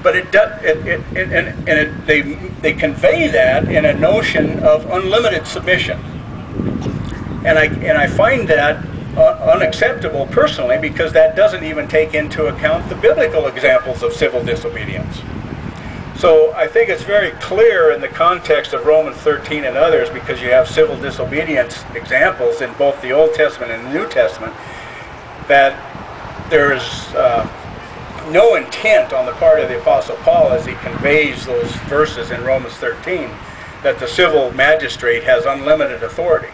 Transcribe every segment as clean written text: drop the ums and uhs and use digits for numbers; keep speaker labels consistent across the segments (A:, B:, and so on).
A: but they convey that in a notion of unlimited submission, and I find that unacceptable personally, because that doesn't even take into account the biblical examples of civil disobedience. So I think it's very clear in the context of Romans 13 and others, because you have civil disobedience examples in both the Old Testament and the New Testament, that there is no intent on the part of the Apostle Paul, as he conveys those verses in Romans 13, that the civil magistrate has unlimited authority.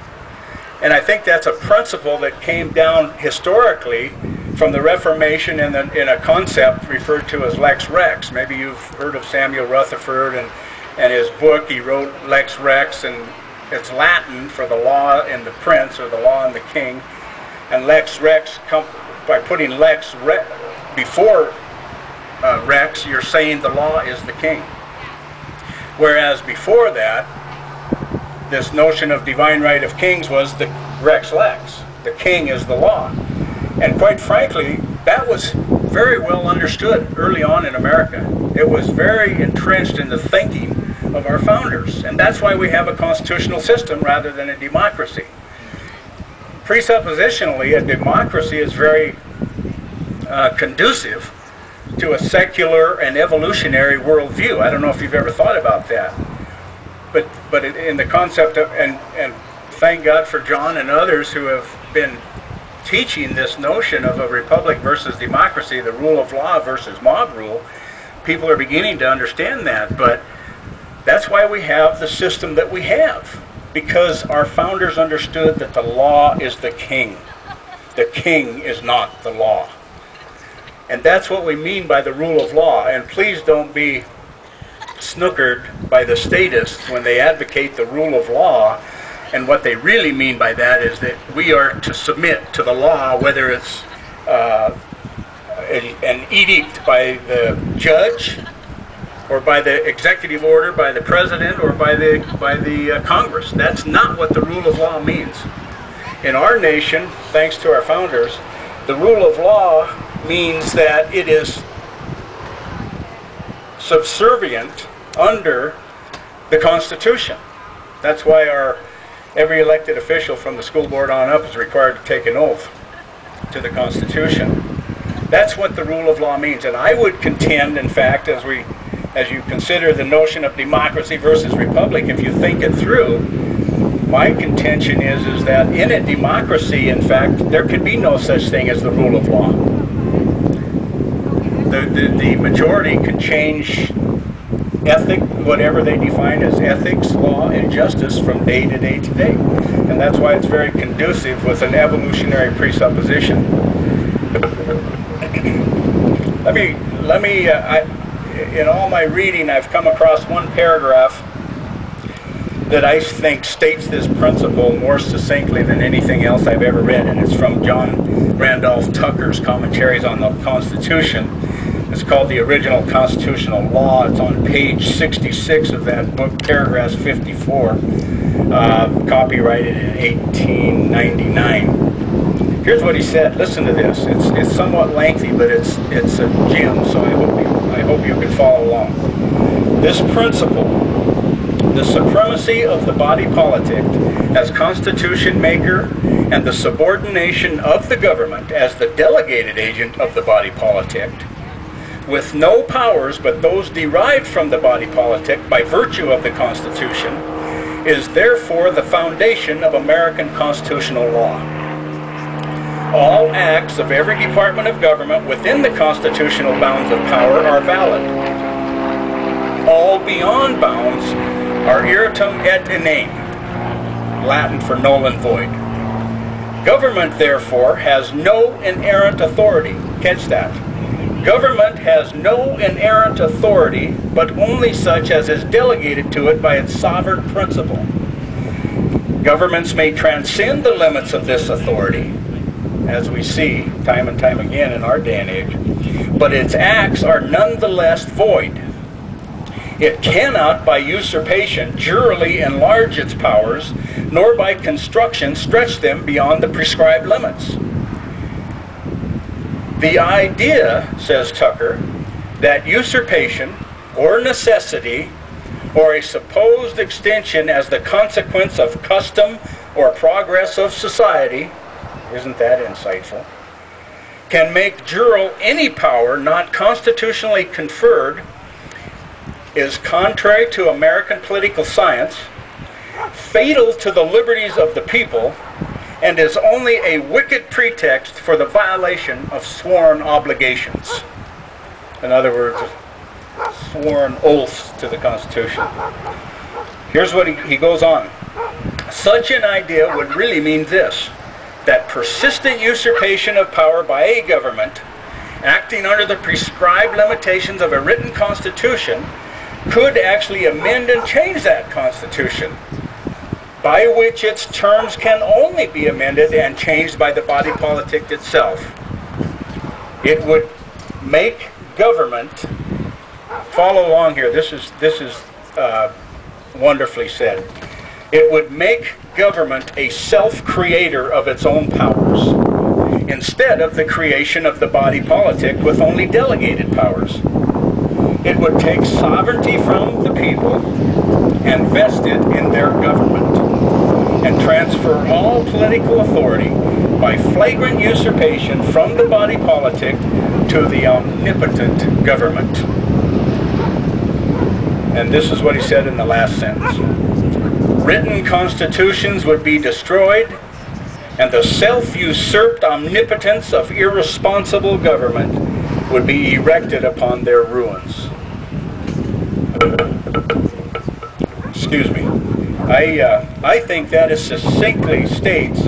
A: And I think that's a principle that came down historically from the Reformation in a concept referred to as Lex Rex. Maybe you've heard of Samuel Rutherford and his book. He wrote Lex Rex, and it's Latin for the law and the prince, or the law and the king. And Lex Rex, by putting Lex before Rex, you're saying the law is the king. Whereas before that, this notion of divine right of kings was the Rex Lex. The king is the law. And quite frankly, that was very well understood early on in America. It was very entrenched in the thinking of our founders. And that's why we have a constitutional system rather than a democracy. Presuppositionally, a democracy is very conducive to a secular and evolutionary worldview. I don't know if you've ever thought about that. But in the concept of, and thank God for John and others who have been teaching this notion of a republic versus democracy, the rule of law versus mob rule, people are beginning to understand that. But that's why we have the system that we have, because our founders understood that the law is the king. The king is not the law. And that's what we mean by the rule of law. And please don't be snookered by the statists when they advocate the rule of law. And what they really mean by that is that we are to submit to the law, whether it's an edict by the judge, or by the executive order by the president, or by the Congress. That's not what the rule of law means. In our nation, thanks to our founders, the rule of law means that it is subservient under the Constitution. That's why every elected official from the school board on up is required to take an oath to the Constitution. That's what the rule of law means. And I would contend, in fact, as you consider the notion of democracy versus republic, if you think it through, my contention is that in a democracy, in fact, there could be no such thing as the rule of law. The majority can change whatever they define as ethics, law, and justice from day to day to day. And that's why it's very conducive with an evolutionary presupposition. In all my reading, I've come across one paragraph that I think states this principle more succinctly than anything else I've ever read, and it's from John Randolph Tucker's Commentaries on the Constitution. It's called The Original Constitutional Law. It's on page 66 of that book, paragraph 54, copyrighted in 1899. Here's what he said. Listen to this. It's somewhat lengthy, but it's a gem, so I hope you can follow along. This principle, the supremacy of the body politic as constitution maker and the subordination of the government as the delegated agent of the body politic, with no powers but those derived from the body politic by virtue of the Constitution, is therefore the foundation of American constitutional law. All acts of every department of government within the constitutional bounds of power are valid. All beyond bounds are iratum et inane, Latin for null and void. Government, therefore, has no inerrant authority. Catch that. Government has no inerrant authority, but only such as is delegated to it by its sovereign principle. Governments may transcend the limits of this authority, as we see time and time again in our day and age, but its acts are nonetheless void. It cannot, by usurpation, jurily enlarge its powers, nor by construction stretch them beyond the prescribed limits. The idea, says Tucker, that usurpation or necessity or a supposed extension as the consequence of custom or progress of society, isn't that insightful, can make jure any power not constitutionally conferred is contrary to American political science, fatal to the liberties of the people, and is only a wicked pretext for the violation of sworn obligations. In other words, sworn oaths to the Constitution. Here's what he goes on. Such an idea would really mean this, that persistent usurpation of power by a government, acting under the prescribed limitations of a written constitution, could actually amend and change that constitution, by which its terms can only be amended and changed by the body politic itself. It would make government, follow along here, this is wonderfully said. It would make government a self-creator of its own powers, instead of the creation of the body politic with only delegated powers. It would take sovereignty from the people and vest it in their government, and transfer all political authority by flagrant usurpation from the body politic to the omnipotent government. And this is what he said in the last sentence. Written constitutions would be destroyed, and the self-usurped omnipotence of irresponsible government would be erected upon their ruins. Excuse me. I think that it succinctly states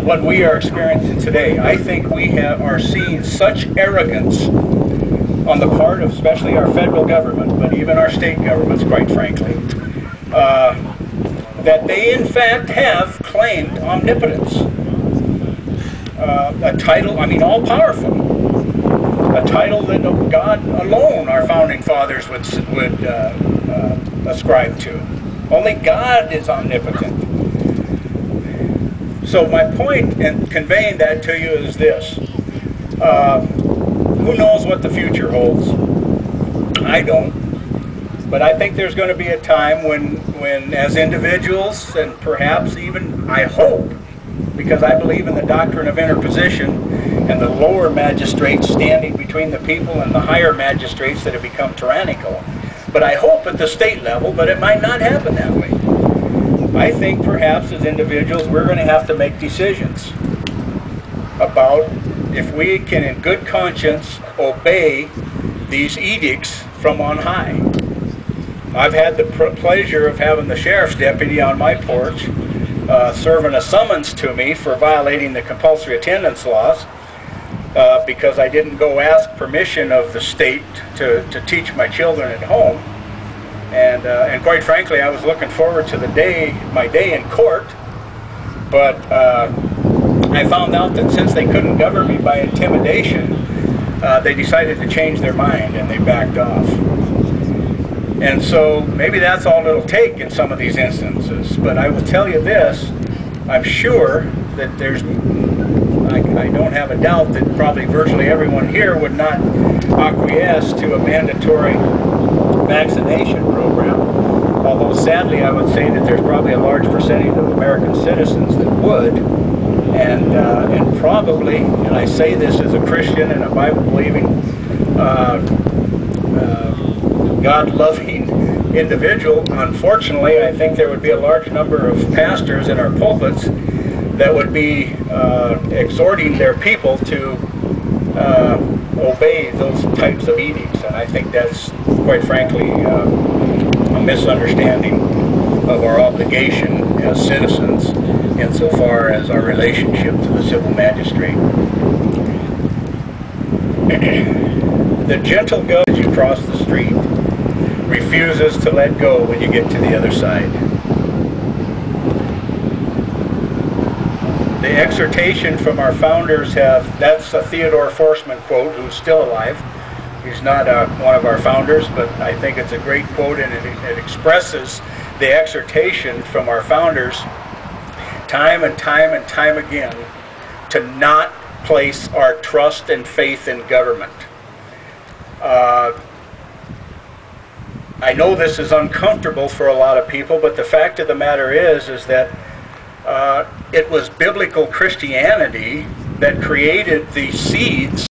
A: what we are experiencing today. I think we are seeing such arrogance on the part of especially our federal government, but even our state governments, quite frankly, that they in fact have claimed omnipotence. A title, I mean, all-powerful. A title that God alone, our founding fathers, would ascribe to. Only God is omnipotent. So my point in conveying that to you is this. Who knows what the future holds? I don't. But I think there's going to be a time when as individuals, and perhaps even, I hope, because I believe in the doctrine of interposition and the lower magistrates standing between the people and the higher magistrates that have become tyrannical. But I hope at the state level, but it might not happen that way. I think perhaps as individuals we're going to have to make decisions about if we can in good conscience obey these edicts from on high. I've had the pleasure of having the sheriff's deputy on my porch serving a summons to me for violating the compulsory attendance laws because I didn't go ask permission of the state to teach my children at home. And quite frankly, I was looking forward to my day in court, but I found out that since they couldn't govern me by intimidation, they decided to change their mind and they backed off. And so maybe that's all it'll take in some of these instances. But I will tell you this, I'm sure that I don't have a doubt that probably virtually everyone here would not acquiesce to a mandatory vaccination program. Although sadly I would say that there's probably a large percentage of American citizens that would. And probably, and I say this as a Christian and a Bible-believing, God-loving individual, unfortunately, I think there would be a large number of pastors in our pulpits that would be exhorting their people to obey those types of edicts. And I think that's, quite frankly, a misunderstanding of our obligation as citizens insofar as our relationship to the civil magistrate. The gentle goat as you cross the street refuses to let go when you get to the other side. The exhortation from our founders that's a Theodore Forsman quote, who's still alive. He's not one of our founders, but I think it's a great quote, and it expresses the exhortation from our founders time and time and time again to not place our trust and faith in government. I know this is uncomfortable for a lot of people, but the fact of the matter is that it was biblical Christianity that created the seeds